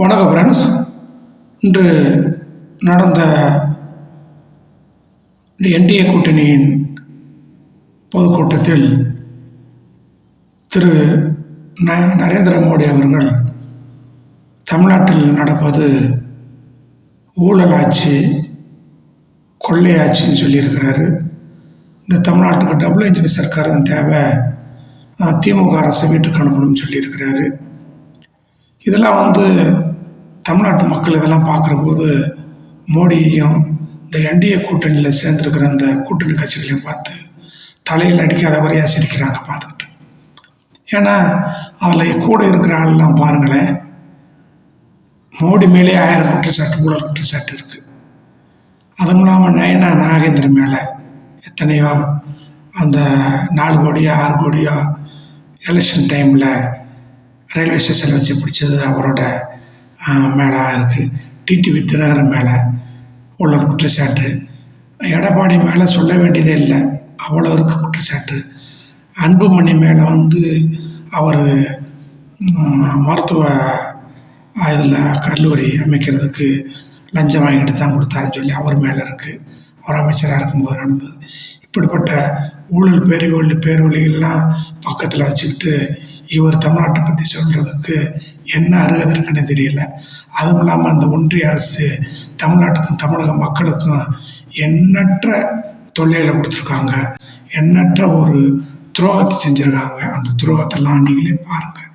வணக்கம் ஃப்ரெண்ட்ஸ். இன்று நடந்த என்டிஏ கூட்டணியின் பொதுக்கூட்டத்தில் திரு நரேந்திர மோடி அவர்கள் தமிழ்நாட்டில் நடப்பது ஊழல் ஆட்சி, கொள்ளையாட்சின்னு சொல்லியிருக்கிறாரு. இந்த தமிழ்நாட்டுக்கு டபுள் இன்ஜின் சர்க்கார் தான் தேவை, திமுக அரசு வீட்டுக்கு அனுப்பணும்னு சொல்லியிருக்கிறாரு. இதெல்லாம் தமிழ்நாட்டு மக்கள் இதெல்லாம் பார்க்குற போது மோடியையும் இந்த என்டிஏ கூட்டணியில் சேர்ந்துருக்கிற அந்த கூட்டணி கட்சிகளையும் பார்த்து தலையில் அடிக்காத வரையாக சிரிக்கிறாங்க பார்த்துக்கிட்டு. ஏன்னா அதில் கூட இருக்கிற ஆள்லாம் பாருங்களேன், மோடி மேலே 1000 குற்றச்சாட்டு, ஊழல் குற்றச்சாட்டு இருக்குது. அதுவும் இல்லாமல் நயனா நாகேந்திரன் மேலே எத்தனையோ அந்த 4 கோடியோ 6 கோடியோ எலெக்ஷன் டைமில் ரயில்வே ஸ்டேஷனில் வச்சு பிடிச்சது அவரோட மேலே இருக்குது. டிடிவி தினகரன் மேலே ஊழல் குற்றச்சாட்டு, எடப்பாடி மேலே சொல்ல வேண்டியதே இல்லை, அவ்வளோ இருக்குது குற்றச்சாட்டு. அன்புமணி மேலே அவர் மருத்துவ இதில் கல்லூரி அமைக்கிறதுக்கு லஞ்சம் வாங்கிட்டு தான் கொடுத்தாருன்னு சொல்லி அவர் மேலே இருக்குது. அவர் அமைச்சராக இருக்கும்போது நடந்தது. இப்படிப்பட்ட ஊழல் பேர்வழிகள்லாம் பக்கத்தில் வச்சுக்கிட்டு இவர் தமிழ்நாட்டை பற்றி சொல்கிறதுக்கு என்ன அருகதை இருக்குன்னு தெரியல. அதுவும் இல்லாமல் அந்த ஒன்றிய அரசு தமிழ்நாட்டுக்கும் தமிழக மக்களுக்கும் எண்ணற்ற தொல்லைகளை கொடுத்துருக்காங்க, எண்ணற்ற ஒரு துரோகத்தை செஞ்சுருக்காங்க. அந்த துரோகத்தெல்லாம் நீங்களே பாருங்கள்.